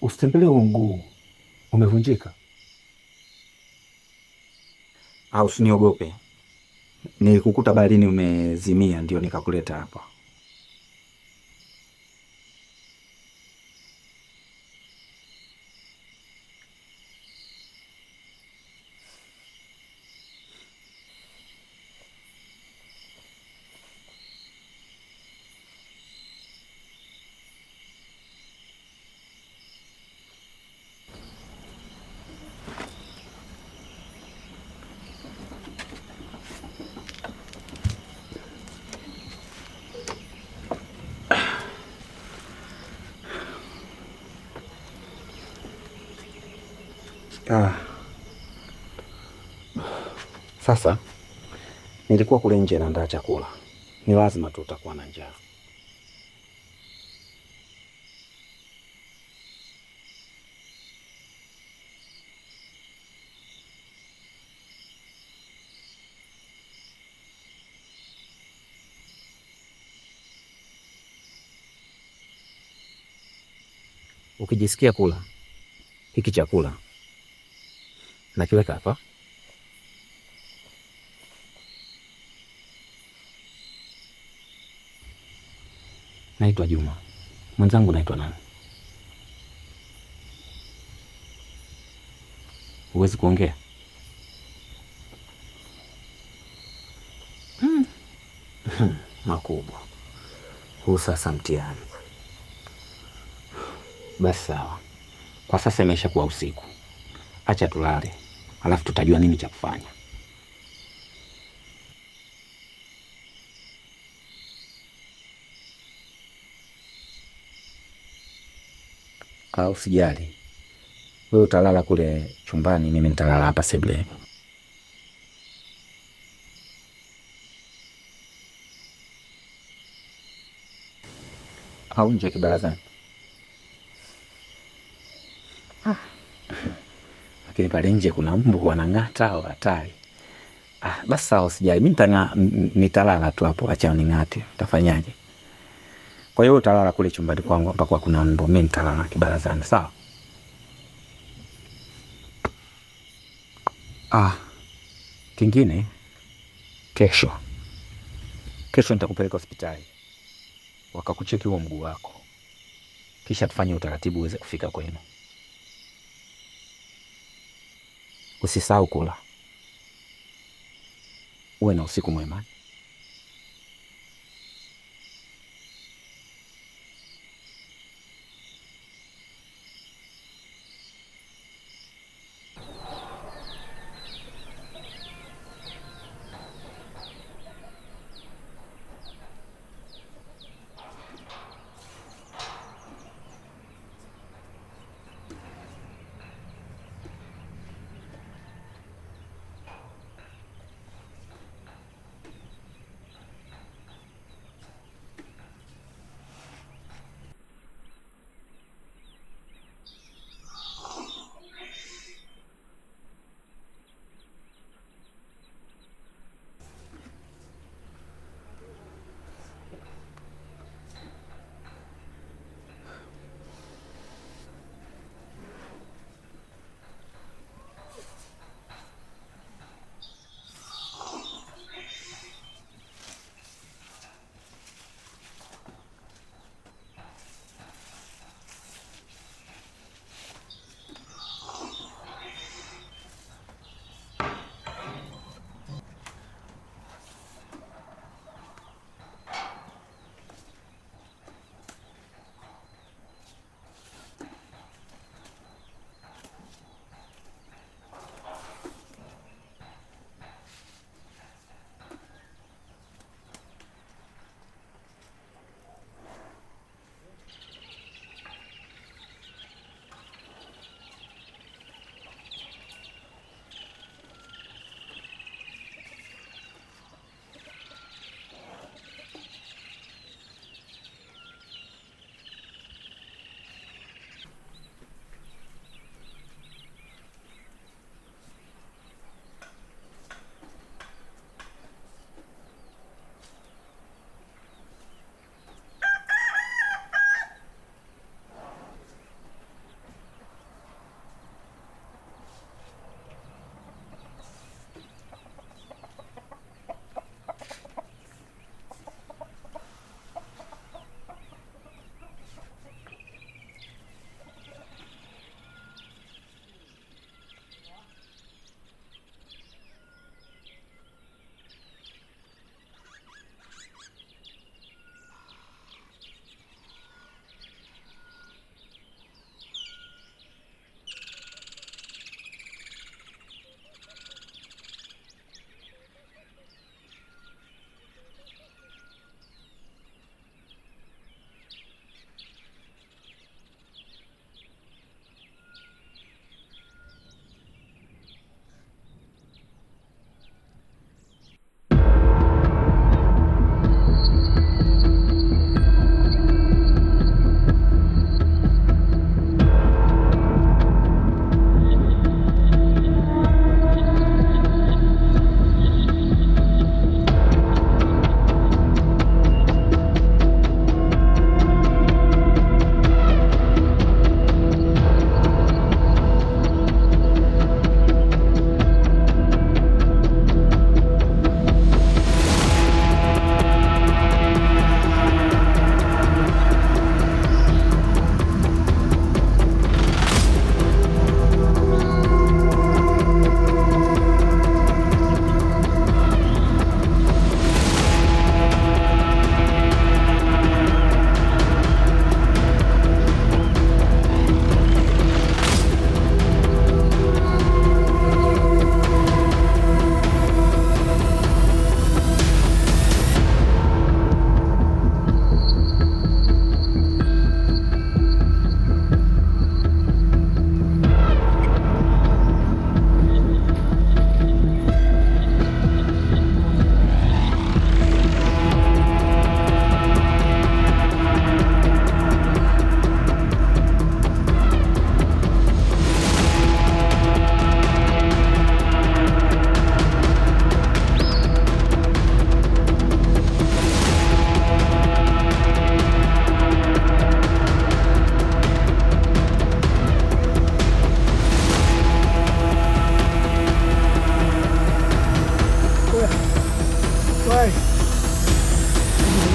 Usitembelee huo mguu, umevunjika. Au usiniogope, nilikukuta baharini umezimia, ndio nikakuleta hapa. Ah, sasa nilikuwa kule nje naandaa chakula, ni lazima tu utakuwa na njaa. Ukijisikia kula hiki chakula nakiweka hapa. Naitwa Juma, mwenzangu naitwa nani? Huwezi kuongea? Makubwa huu sasa mtihani. Basi sawa, kwa sasa imesha kuwa usiku, acha tulale, alafu tutajua nini cha kufanya. Usijali, wewe utalala kule chumbani, mimi nitalala hapa sebuleni. Au nje kibarazani. Lakini pale nje kuna mbu wanang'ata au hatari. Basi sawa, usijali, mimi nitalala tu hapo, acha ning'ate, utafanyaje? Kwa hiyo utalala kule chumbani kwangu ambako kuna mbu, mimi nitalala kibarazani, sawa? Kingine, kesho nitakupeleka hospitali wakakucheki huo mguu wako, kisha tufanye utaratibu uweze kufika kwenu. Usisahau kula. Uwe na usiku mwema.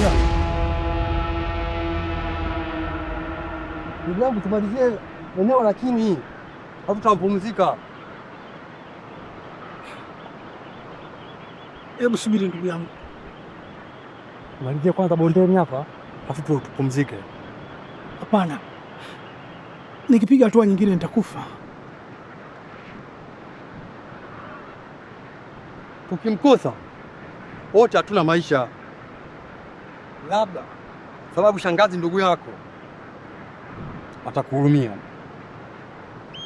Tulia. Ndugu yangu, tumalizie eneo la chini, hapo tutapumzika. Hebu subiri ndugu yangu, Tumalizie kwanza bondeni hapa, afu tupumzike. hapana. Nikipiga hatua nyingine nitakufa. Tukimkosa wote hatuna maisha, labda sababu shangazi ndugu yako atakuhurumia.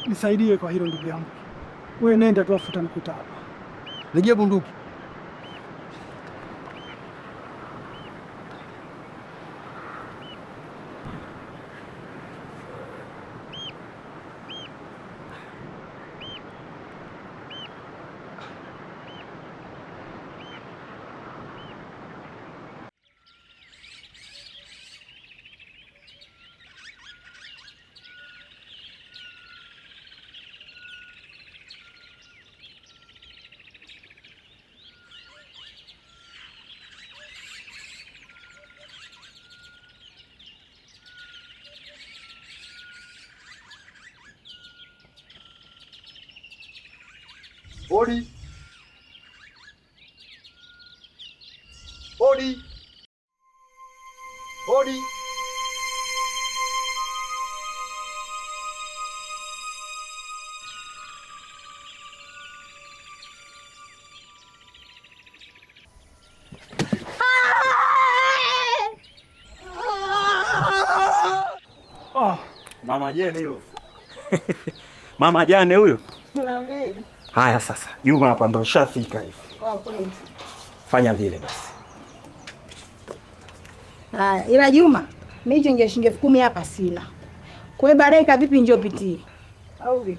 Nisaidie kwa hilo ndugu yangu. Wewe nenda tu afuta nikuta hapa. Legea bunduki. Odi. Odi. Odi. Mama Jane huyo. Mama Jane huyo. Haya sasa, Juma hapa ndo shafika hivi. Fanya vile basi. Haya, ila Juma, mimi hicho shilingi 10,000 hapa sina. Kwa hiyo baadaye vipi njoo pitie? Au vipi?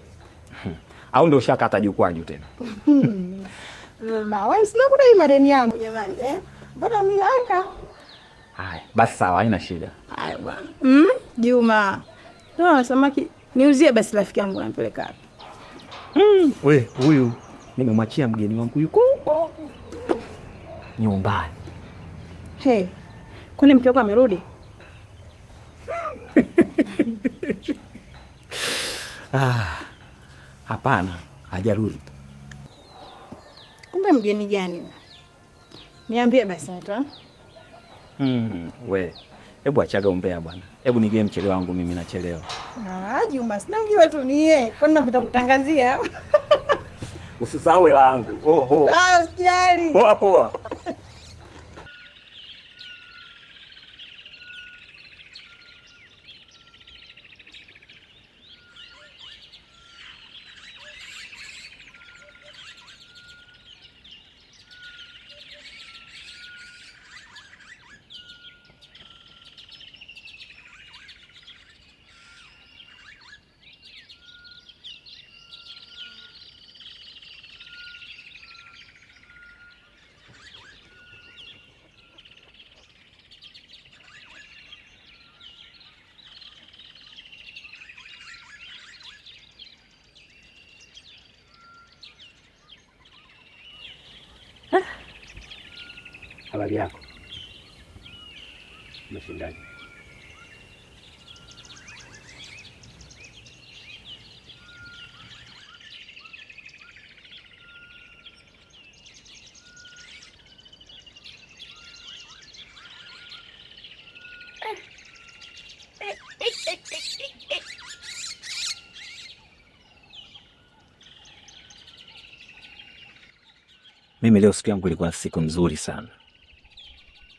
Au ndio ushakata jukwaju tena? Na wewe sina kudai madeni yangu jamani, Mbona miaka? Haya, basi sawa, haina shida. Haya bwana. Juma. Toa samaki niuzie basi rafiki yangu nampeleka wapi? We, huyu nimemwachia mgeni wangu yuko nyumbani. Hey, kwani mke wako amerudi? Hapana, hajarudi. Kumbe mgeni gani? Niambie basi hata. We, hebu achaga umbea bwana. Hebu nigie mchele wangu mimi nachelewa. Juma, sina mjua tu nie. Kwani napita kutangazia? Usisahau langu. Oho. Usijali. Poa poa. Habari yako? Umeshindaje? Mimi leo siku yangu ilikuwa siku nzuri sana.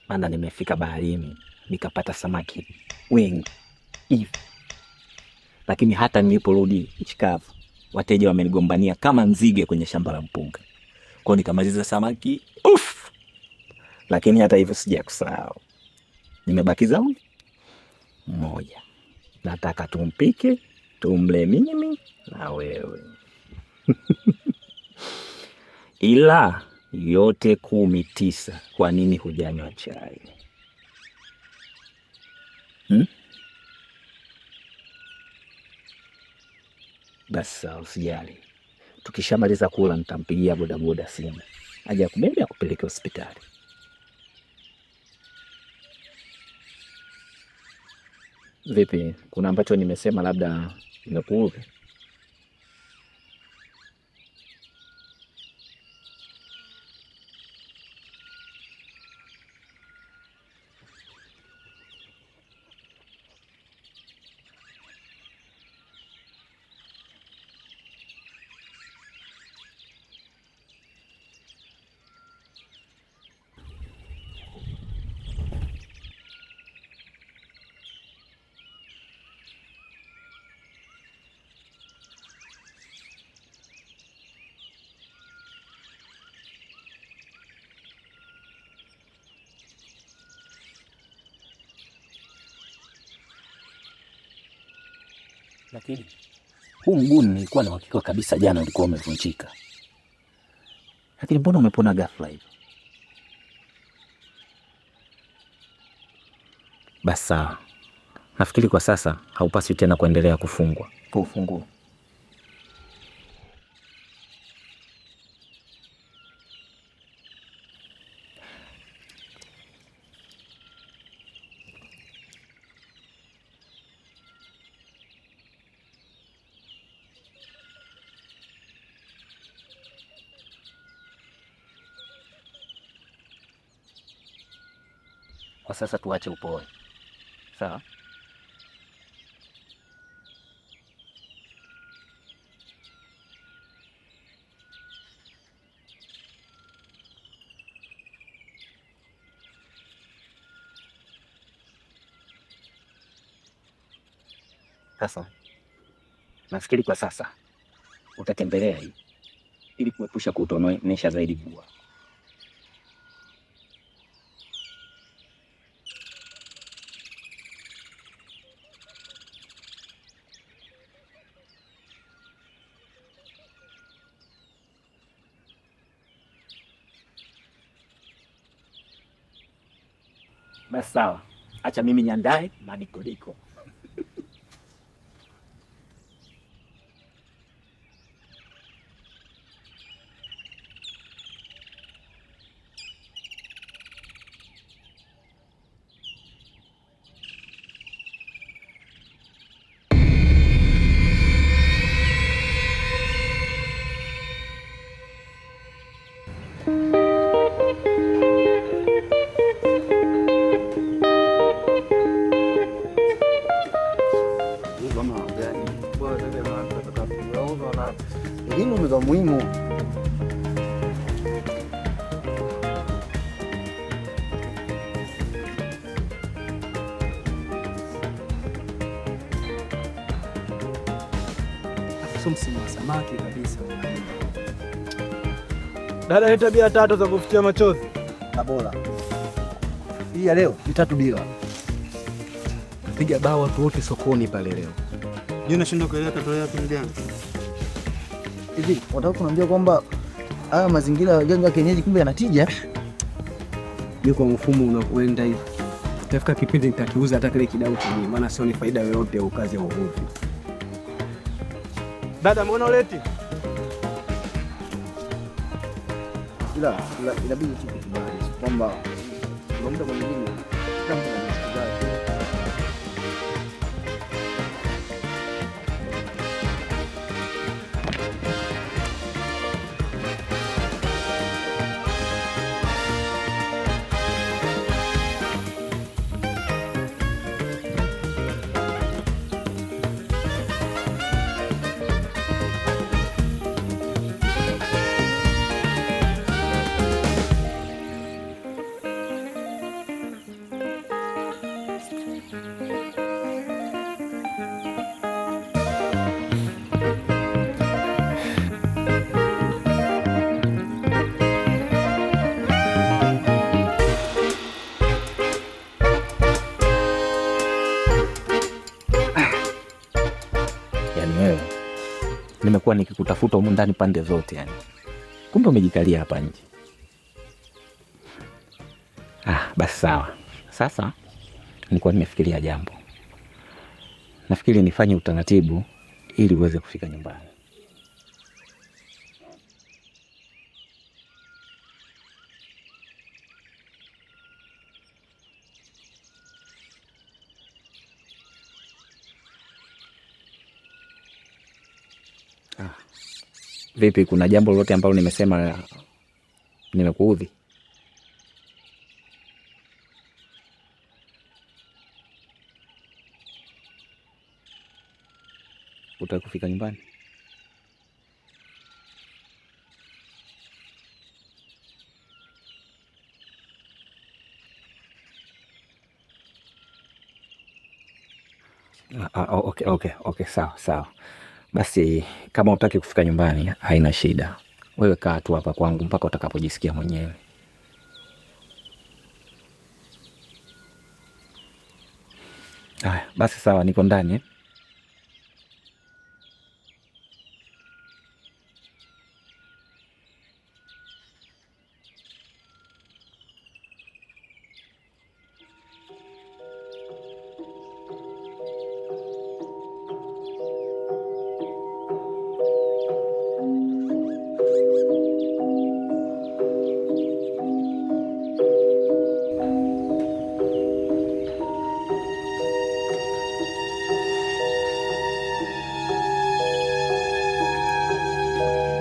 Maana nimefika baharini, nikapata samaki wengi hivi. Lakini hata niliporudi nchi kavu, wateja wamenigombania kama nzige kwenye shamba la mpunga. Kwa hiyo nikamaliza samaki. Lakini hata hivyo sijakusahau. Nimebakiza mmoja. Nataka tumpike, tumle mimi na wewe. Ila yote 19, kwa nini hujanywa chai? Basi usijali. Tukishamaliza kula nitampigia bodaboda simu aje akubebe akupeleke hospitali. Vipi? Kuna ambacho nimesema labda nimekuudhi? Lakini huu mguu nilikuwa na uhakika kabisa jana ulikuwa umevunjika. Lakini mbona umepona ghafla hivi? Basi sawa. Nafikiri kwa sasa haupaswi tena kuendelea kufungwa kwa ufunguo. Kwa sasa tuache upoe. Sawa? Sasa nafikiri kwa sasa utatembelea hii ili kuepusha kutonesha zaidi bua. Basi sawa, acha mimi niandae madikodiko. Hilo ni muhimu. Sio msimu wa samaki kabisa. Dada, hii tabia tatu za kufutia machozi na bora. Hii ya leo ni 3 bila. Piga bao watu wote sokoni pale leo. Juu nashindwa kuelewa tatu yake ni gani? Hivi, unataka kuniambia kwamba haya mazingira ya ganga kienyeji kumbe yanatija? Ni kwa mfumo unakwenda hivi. Tafika kipindi nitakiuza hata kile kidau chenyewe, maana sio ni faida yoyote ya kazi ya uvuvi. Dada, mbona uleti? Ila inabidi tu kukubali kwamba kuna mtu mwingine kama anasikiza. Nimekuwa nikikutafuta humu ndani pande zote yani. Kumbe umejikalia hapa nje. Basi sawa. Sasa nilikuwa nimefikiria jambo. Nafikiri nifanye utaratibu ili uweze kufika nyumbani. Vipi, kuna jambo lolote ambalo nimesema nimekuudhi? Utakufika nyumbani? Okay, sawa. Basi kama utaki kufika nyumbani haina shida, wewe kaa tu hapa kwangu mpaka utakapojisikia mwenyewe. Haya, basi sawa, niko ndani.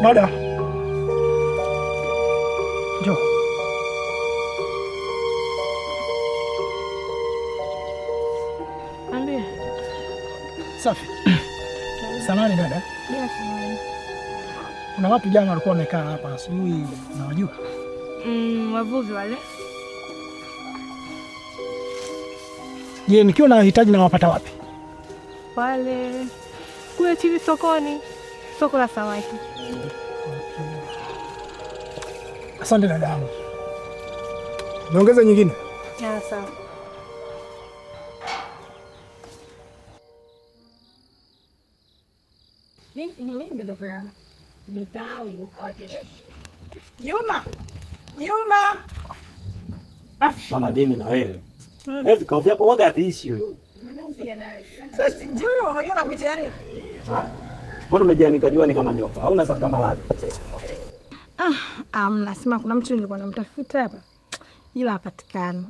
Dada, njoo. Ambia. Safi. Samahani dada. Kuna watu jana walikuwa wamekaa hapa asubuhi, unawajua? Wavuvi wale. Je, nikiwa na hitaji na wapata wapi? Wale kule chini sokoni, soko la samaki. Asante dada yangu. Niongeze nyingine? Sawa. Juma. Mama Demi na wewe. Vikao vyako waga hatiishi wewe. Sasa ndio unaona mtihani. Mbona umejianika juani kama nyoka? Hauna sasa kama wapi? Nasema kuna mtu nilikuwa namtafuta hapa. Ila hapatikani.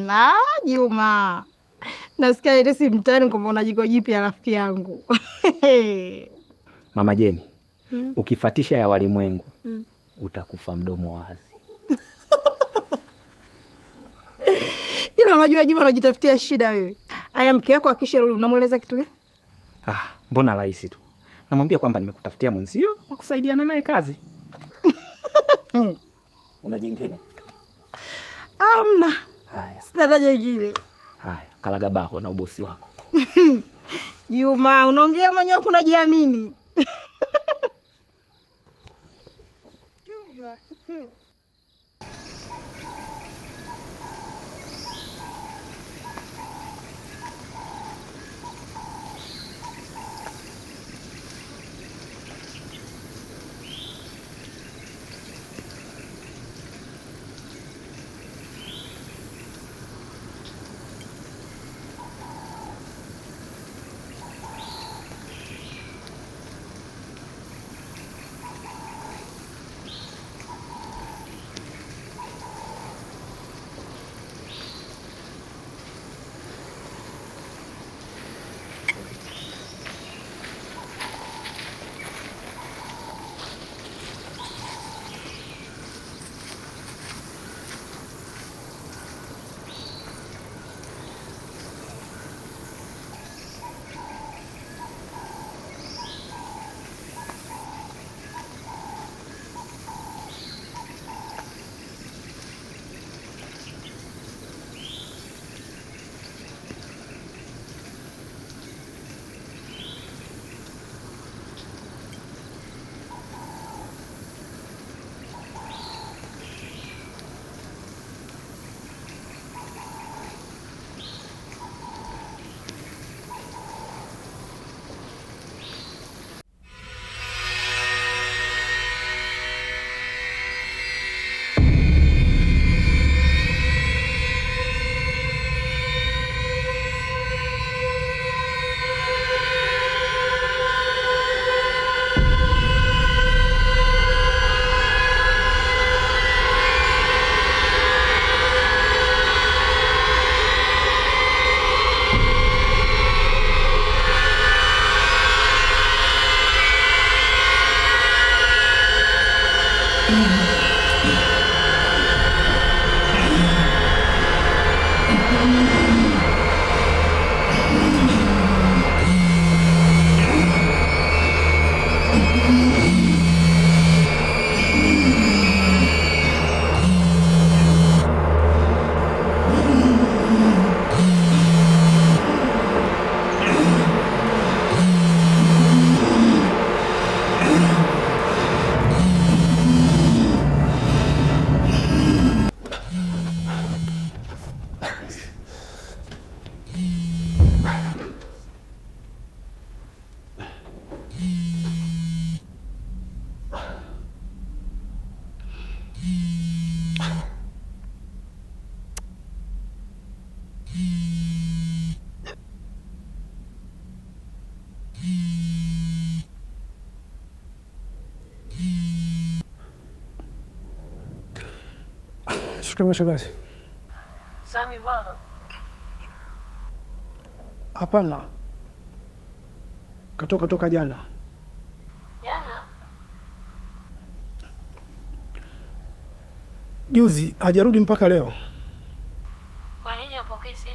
Na Juma. Nasikia ile si mtani kama una jiko jipya rafiki yangu. Mama Jeni, ukifatisha ya walimwengu utakufa mdomo wazi. Ila unajua Juma unajitafutia shida wewe. Aya, mke wako akisharudi unamweleza kitu gani? Mbona rahisi tu. Namwambia kwamba nimekutafutia mwenzio wa kusaidiana naye kazi. Una jingine? Amna. Haya. Sitataja jile. Haya, kalaga baho na ubosi wako. Juma, unaongea mwenyewe kunajiamini. Shikamoo shangazi. Sami bwana. Hapana, katoka jana. Jana? Juzi, hajarudi mpaka leo. Kwa nini hapokei simu?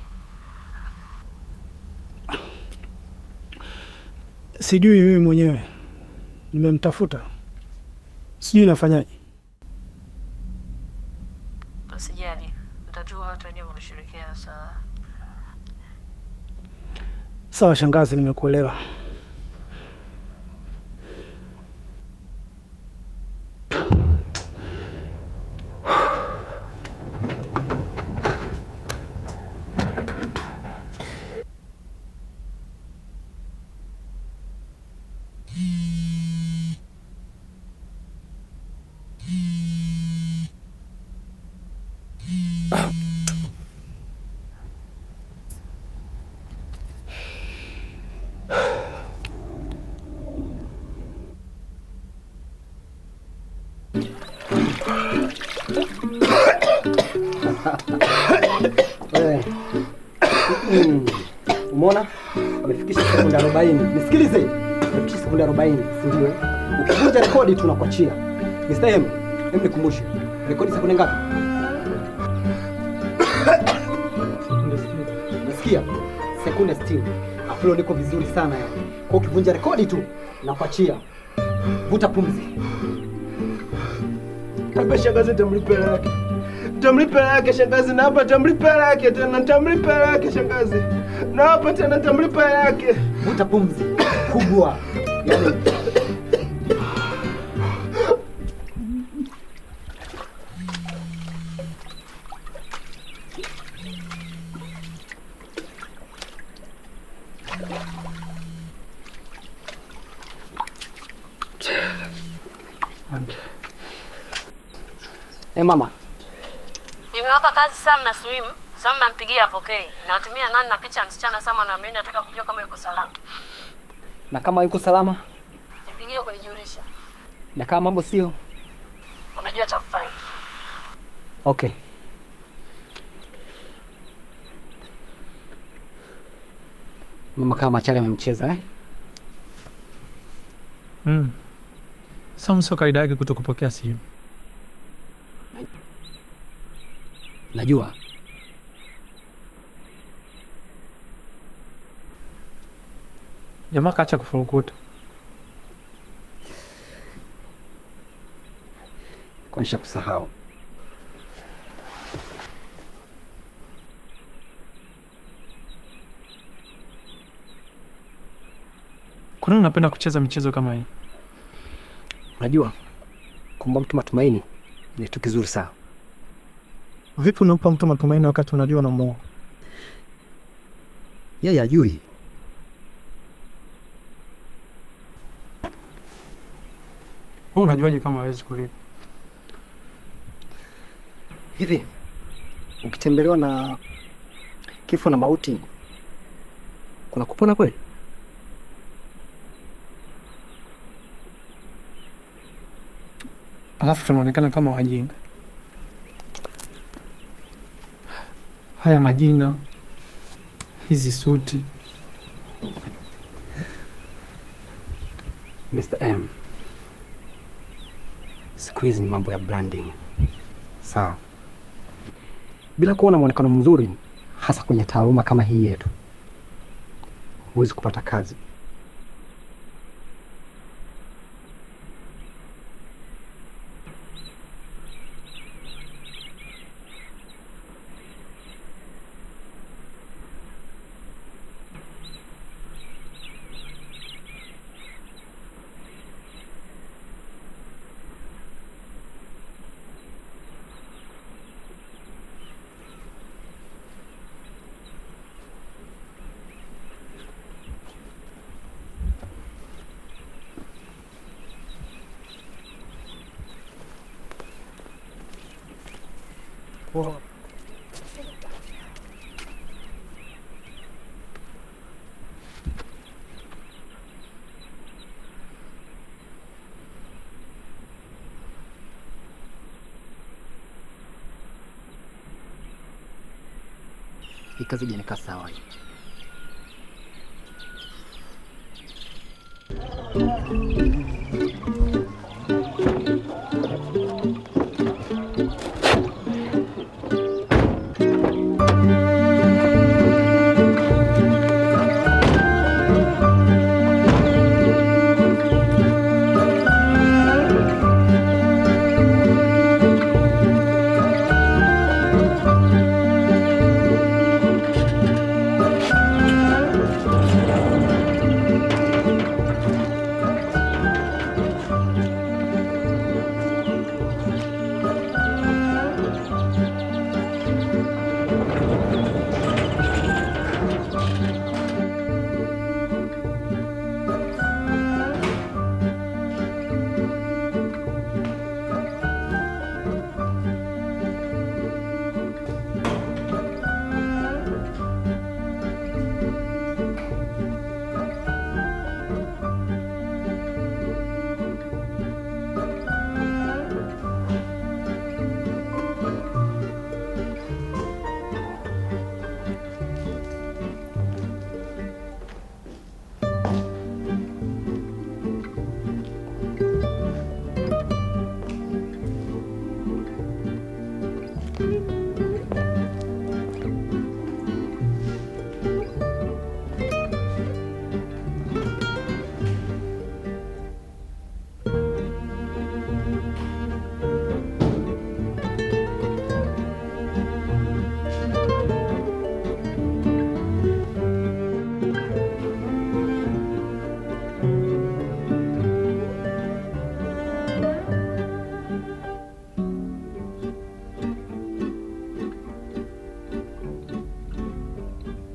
Sijui mimi mwenyewe, nimemtafuta, sijui nafanyaje. Usijali, mtajua watu wenyewe wanashirikiana sawa. Sawa shangazi, nimekuelewa. Umeona? Amefikisha sekunde 40. Nisikilize. Amefikisha sekunde 40, si ndio? Ukivunja rekodi tunakuachia. Mr. M, nikumbushe. Rekodi sekunde ngapi? Nasikia? Sekunde 60. Aflo niko vizuri sana yani. Kwa ukivunja rekodi tu nakuachia. Vuta pumzi. Hapa shangazi tamlipa yake. Tamlipa yake shangazi, na hapa tamlipa yake tena, tamlipa yake shangazi. Na hapa tena tamlipa yake. Vuta pumzi kubwa. Yaani mama. Nimewapa kazi Sam na Swim. Sam nampigia apokee. Nawatumia nani na picha ya msichana Sam na mimi nataka kujua kama yuko salama. Na kama yuko salama? Nipigie kunijulisha. Na kama mambo sio? Unajua cha kufanya. Okay. Mama kama Machale amemcheza Sam sio kawaida yake kutokupokea simu. Najua. Jamaa kaacha kufurukuta. Kwanisha kusahau. Kwa nini unapenda kucheza michezo kama hii? Unajua, kumpa mtu matumaini ni kitu kizuri sana. Vipi unampa mtu matumaini wakati unajua unamuoa? Yeye hajui. Wewe unajuaje kama hawezi kulipa? Hivi ukitembelewa na kifo na mauti kuna kupona kweli? Alafu tunaonekana kama wajinga. Haya majina, hizi suti. Mr. M, siku hizi ni mambo ya branding. Sawa. Bila kuona muonekano mzuri, hasa kwenye taaluma kama hii yetu, huwezi kupata kazi. Wow. kazi janikaa sawa.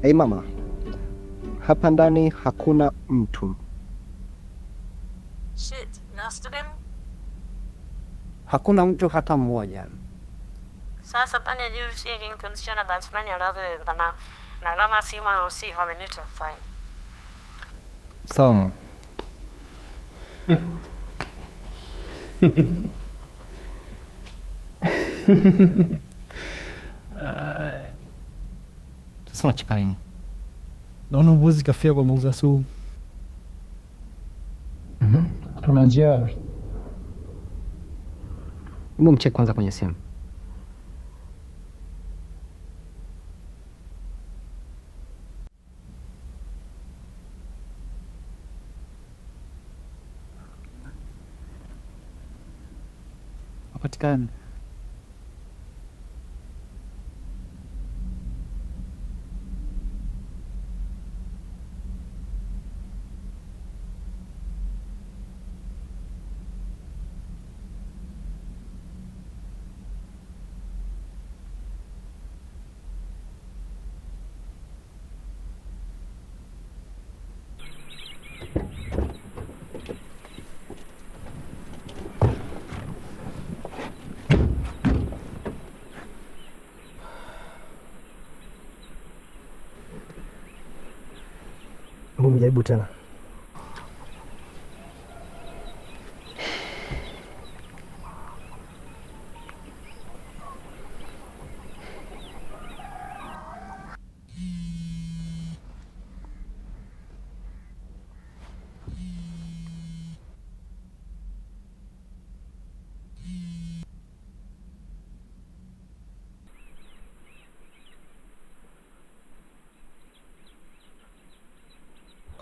Hey mama, hapa ndani hakuna mtu. Shit, nastim. Hakuna mtu hata mmoja. Sasa pale juu si kinconditional that's many other than na kama sima au si how many to find. Sawa. Sasa unacheka nini? Naona mbuzi kafia kwa muuza sumu. Tuna njia. Hebu mcheck kwanza kwenye simu. Hapatikani. Hebu mjaribu tena.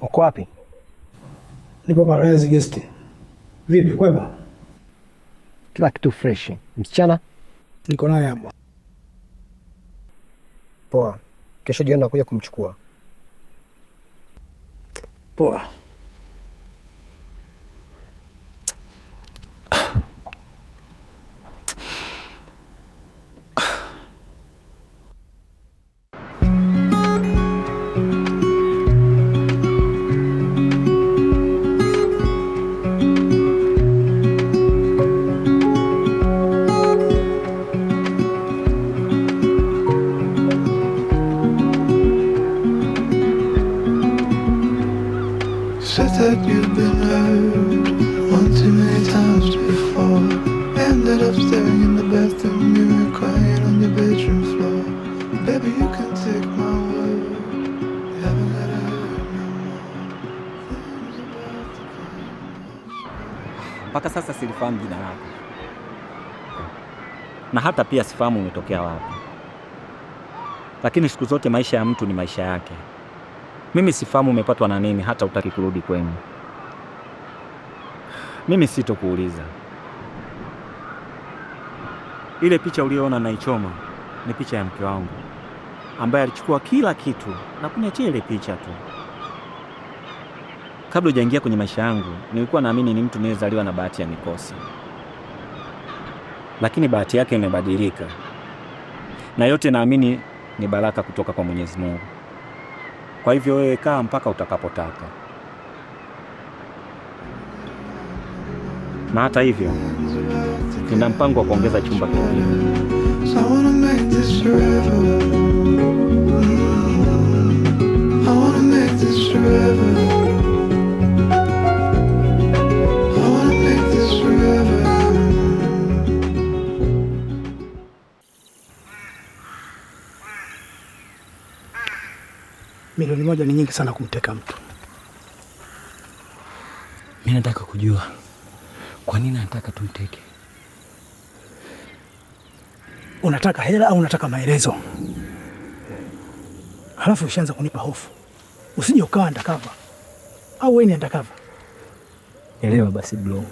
Uko wapi? Nipo Paradise Guest. Vipi kwema? Kila kitu fresh. Msichana? Niko naye hapa. Poa. Kesho jioni nakuja kumchukua. Poa. Said that you've been hurt one too many times before. Ended up staring in the bathroom mirror, crying on your bedroom floor. Baby, you can take my mpaka sasa silifahamu jina lako, na hata pia sifahamu umetokea wapi. Lakini siku zote maisha ya mtu ni maisha yake. Mimi sifahamu umepatwa na nini hata utaki kurudi kwenu. Mimi sitokuuliza. Ile picha uliyoona naichoma ni picha ya mke wangu ambaye alichukua kila kitu na kuniachia ile picha tu. Kabla hujaingia kwenye maisha yangu, nilikuwa naamini ni mtu niliyezaliwa na bahati ya mikosi. Lakini bahati yake imebadilika. Na yote naamini ni baraka kutoka kwa Mwenyezi Mungu. Kwa hivyo wewe kaa mpaka utakapotaka. Na hata hivyo, nina mpango wa kuongeza chumba kingine. So I wanna make this forever. I wanna make this forever. I wanna make this forever. Milioni 1 ni nyingi sana kumteka mtu. Mimi nataka kujua kwa nini anataka tumteke. Unataka hela au unataka maelezo? Halafu ushaanza kunipa hofu. Usije ukawa ndakava. Au wewe ni ndakava? Elewa basi bro.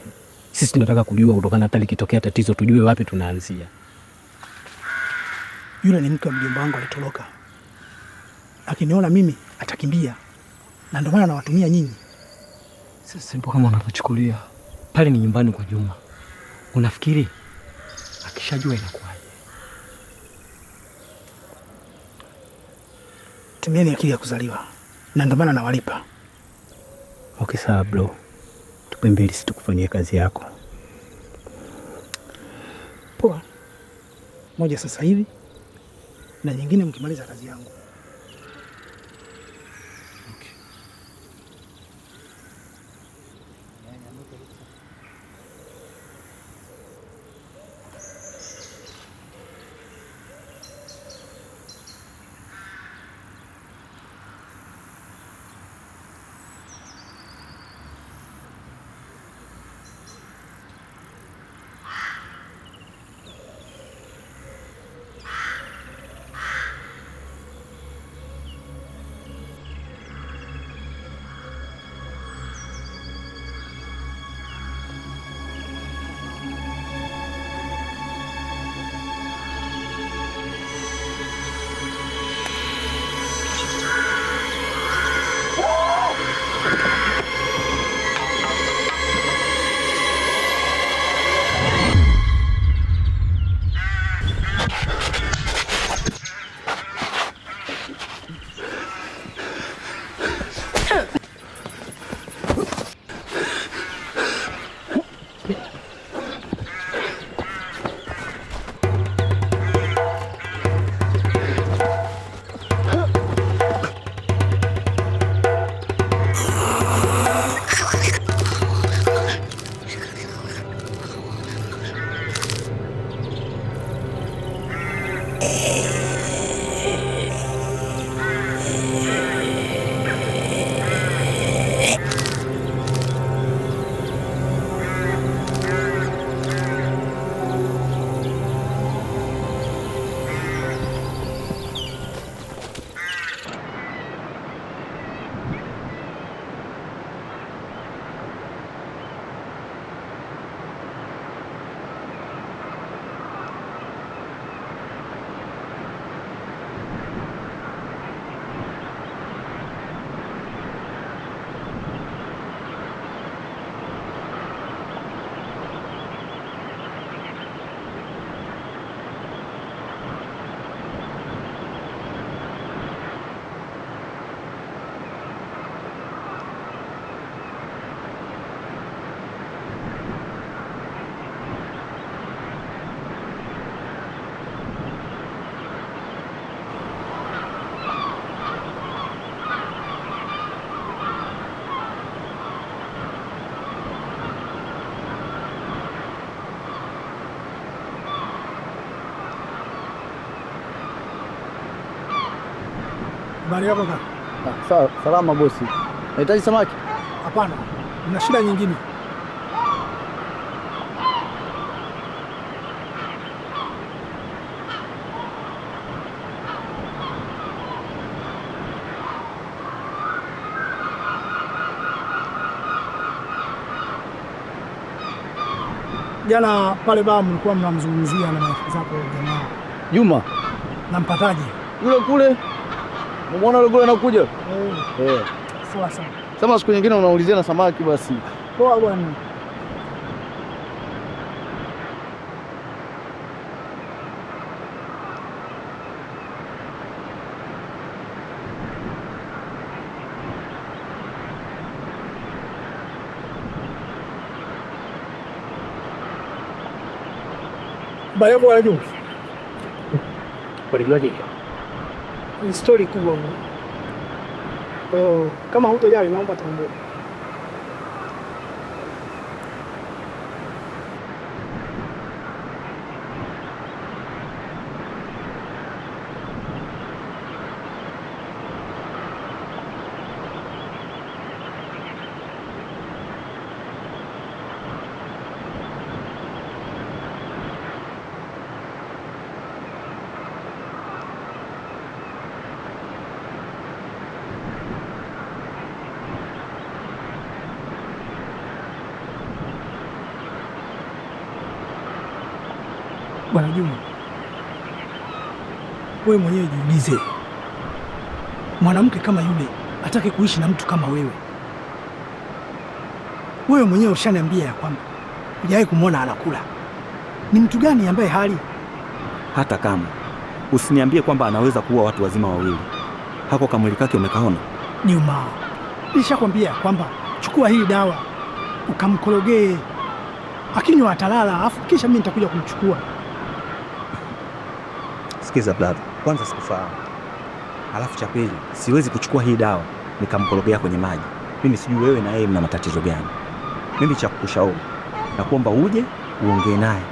Sisi tunataka kujua kutokana hata likitokea tatizo tujue wapi tunaanzia. Yule ni mke wa mjomba wangu alitoroka. Akiniona mimi atakimbia. Na ndio maana anawatumia nyinyi. Sasa mpo kama unavyochukulia. Pale ni nyumbani kwa Juma. Unafikiri akishajua inakuwaje? Tumieni akili ya kuzaliwa. Na ndio maana nawalipa. Okay sawa bro. Tupe mbili sisi tukufanyie kazi yako. Poa. Moja sasa hivi na nyingine mkimaliza kazi yangu. Habari yako kaka? Sawa, salama bosi. Unahitaji samaki? Hapana. Nina shida nyingine. Jana pale baa mlikuwa mnamzungumzia na marafiki zako jamaa. Juma. Nampataje? Yule kule. Umeona yule kule anakuja? Sawa sawa. Sema siku nyingine unaulizia na samaki basi. Poa bwana. Bayo kwa juu. Walijuaje? Ni story kubwa mno. Kama hutojali naomba tuondoke. Bwana Juma, wewe mwenyewe jiulize, mwanamke kama yule atake kuishi na mtu kama wewe? Wewe mwenyewe ushaniambia ya kwamba hujawahi kumwona anakula. Ni mtu gani ambaye hali? Hata kama usiniambie kwamba anaweza kuua watu wazima wawili. Hako kamwili kake umekaona? Juma, nishakwambia kwamba chukua hii dawa ukamkorogee, akinywa atalala, afu kisha mimi nitakuja kumchukua. Sikiza brother, kwanza sikufahamu. Alafu cha pili, siwezi kuchukua hii dawa nikamkorogea kwenye maji. Mimi sijui wewe na yeye mna matatizo gani. Mimi cha kukushauri na kuomba uje uongee naye.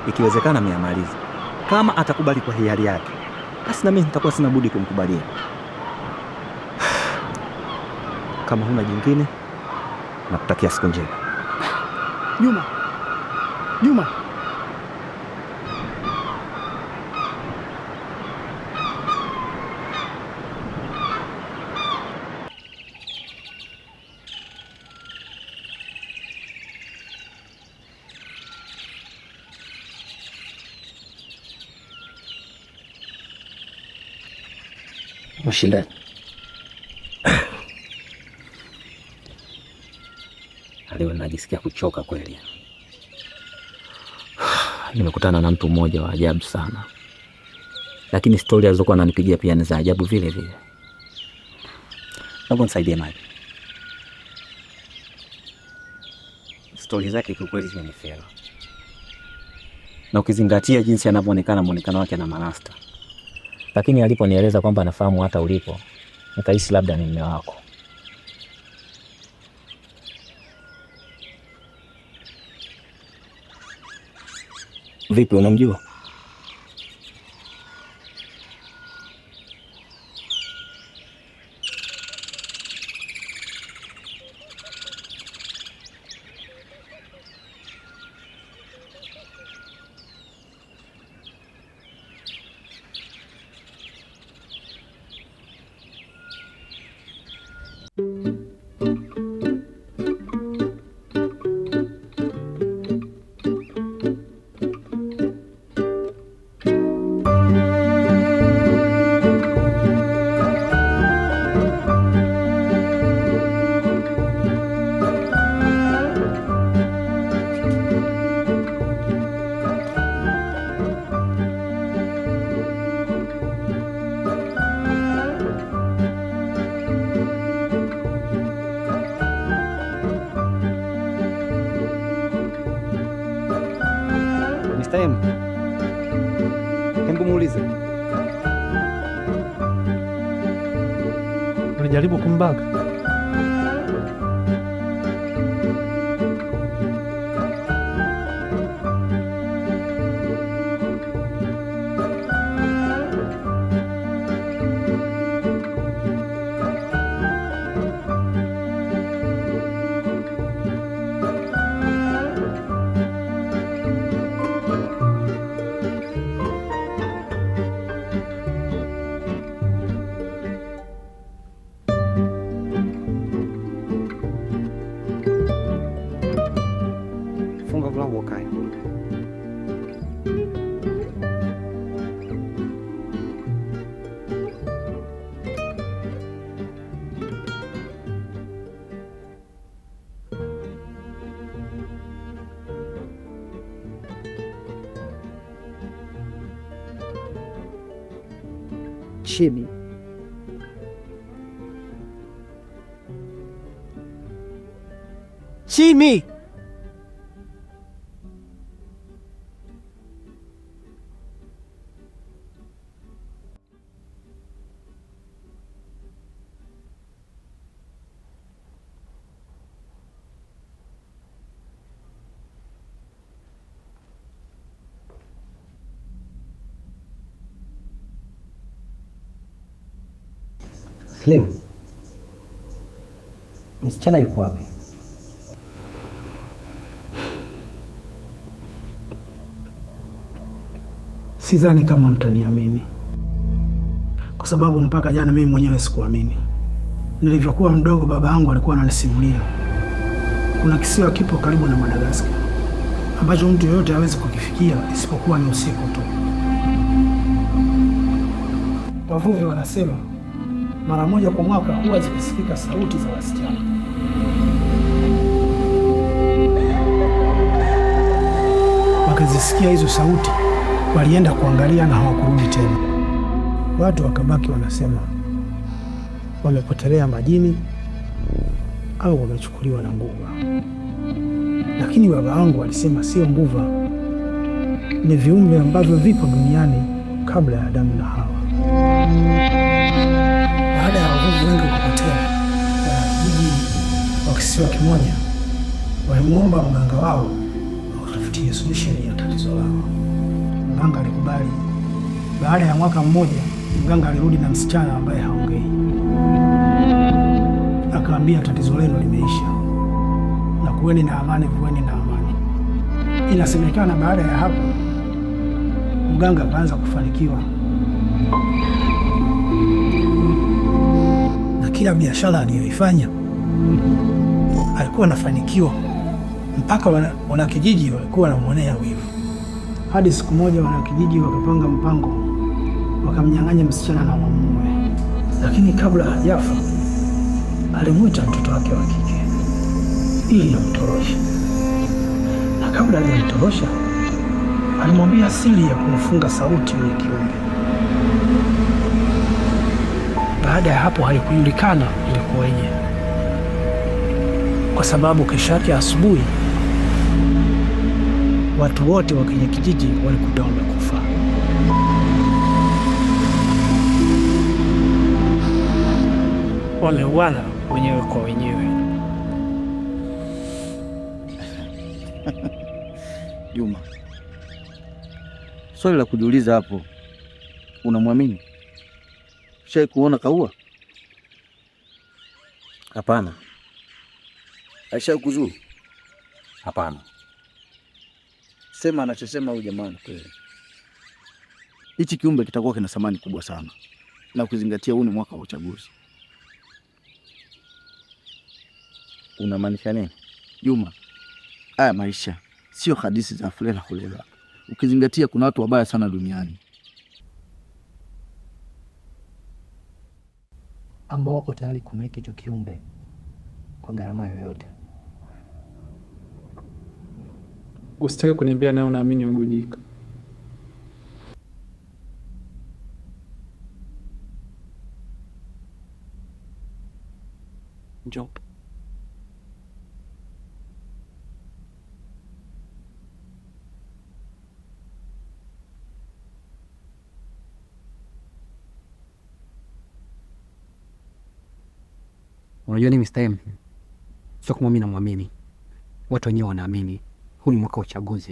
Ikiwezekana miamalize. Kama atakubali kwa hiari yake, basi na mimi nitakuwa sina budi kumkubalia. Kama huna jingine, nakutakia siku njema. Juma. Mshindani. Leo najisikia kuchoka kweli. Nimekutana na mtu mmoja wa ajabu sana, lakini stori alizokuwa ananipigia pia ni za ajabu vile vile. Naomba nisaidie maji. Stori zake kwa kweli zimenifera, na ukizingatia jinsi anavyoonekana, muonekano wake na marasta, lakini aliponieleza kwamba anafahamu hata ulipo, nikahisi labda ni mume wako. Vipi, unamjua? Hebu muulize. Ulijaribu kumbaka? Shimi. Shimi! Slim, msichana yuko wapi? Sidhani kama mtaniamini, kwa sababu mpaka jana mimi mwenyewe sikuamini. Nilivyokuwa mdogo, baba yangu alikuwa ananisimulia kuna kisiwa kipo karibu na Madagaskar ambacho mtu yoyote hawezi kukifikia isipokuwa ni usiku tu. Wavuvi wanasema mara moja kwa mwaka huwa zikisikika sauti za wasichana. Wakazisikia hizo sauti, walienda kuangalia na hawakurudi tena. Watu wakabaki wanasema wamepotelea majini au wamechukuliwa na nguva. Lakini baba yangu alisema sio nguva, ni viumbe ambavyo vipo duniani kabla ya Adamu na Hawa. Baada ya wavuvi wengi kupotea, wanakijiji wa kisiwa kimoja walimwomba mganga wao watafutie solution ya tatizo lao. Mganga alikubali. Baada ya mwaka mmoja, mganga alirudi na msichana ambaye haongei. Akaambia tatizo lenu limeisha, na kuweni na amani, vueni na amani. Inasemekana baada ya hapo mganga akaanza kufanikiwa, na kila biashara aliyoifanya alikuwa anafanikiwa, mpaka wanakijiji walikuwa wanamwonea wivu. Hadi siku moja wanakijiji wakapanga mpango, wakamnyang'anya msichana na mume. Lakini kabla hajafa alimwita mtoto wake wa kike ili amtoroshe, na kabla hajamtorosha alimwambia siri ya kumfunga sauti yule kiumbe. Baada ya hapo haikujulikana ilikuwaje, kwa sababu kesho yake asubuhi watu wote wa kwenye kijiji walikuwa wamekufa. Wameuana wenyewe kwa wenyewe. Juma, swali la kujiuliza hapo, unamwamini? Shai kuona kaua? Hapana. Aisha kuzuru? Hapana. Sema anachosema huyu jamani kweli. Hichi kiumbe kitakuwa kina thamani kubwa sana, na kuzingatia huu ni mwaka wa uchaguzi. Unamaanisha nini? Juma, haya maisha sio hadithi za fulela hulela, ukizingatia kuna watu wabaya sana duniani ambao wako tayari kumiliki hicho kiumbe kwa gharama yoyote. Usitake kuniambia naye unaamini ugujika. Njoo. Unajua ni Mr. M, sio kama mimi namwamini, watu wenyewe wanaamini. Huu ni mwaka wa uchaguzi.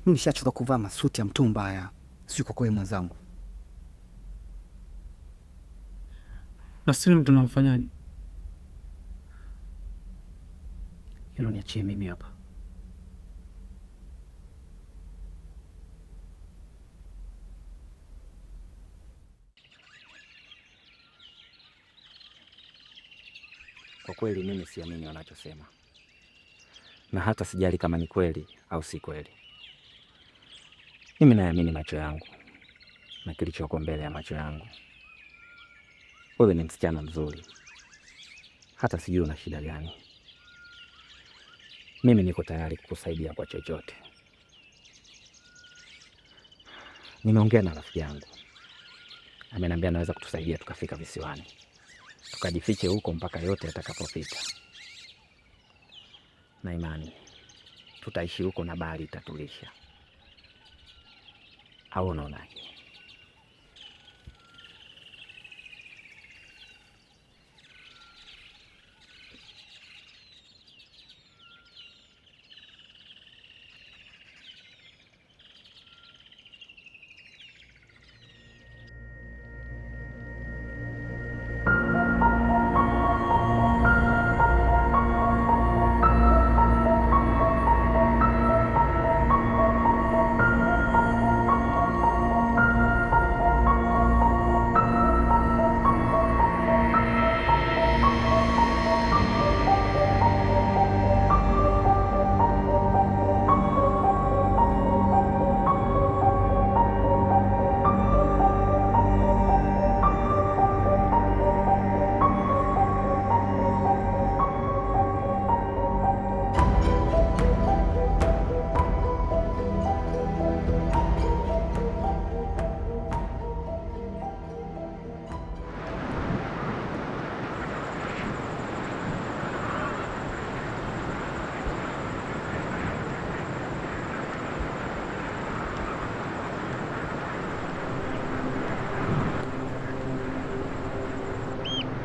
Mimi nishachoka kuvaa masuti ya mtu mbaya, sio kwa kweli mwenzangu. Na sisi mtu tunamfanyaje? Hilo niachie mimi hapa. Kwa kweli mimi siamini wanachosema, na hata sijali kama ni kweli au si kweli. Mimi naamini macho yangu na kilichoko mbele ya macho yangu. Wewe ni msichana mzuri, hata sijui una shida gani. Mimi niko tayari kukusaidia kwa chochote. Nimeongea na rafiki yangu, Ameniambia anaweza kutusaidia tukafika visiwani, tukajifiche huko mpaka yote yatakapopita, na imani tutaishi huko na bahari itatulisha. Au unaonaje?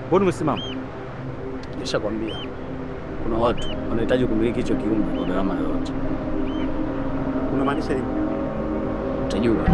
Mbona umesimama? Nishakwambia kuna watu wanahitaji kumiliki hicho kiumbe kwa gharama yoyote. Unamaanisha nini? Utajua.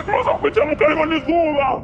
Cosa facciamo carico di scuola?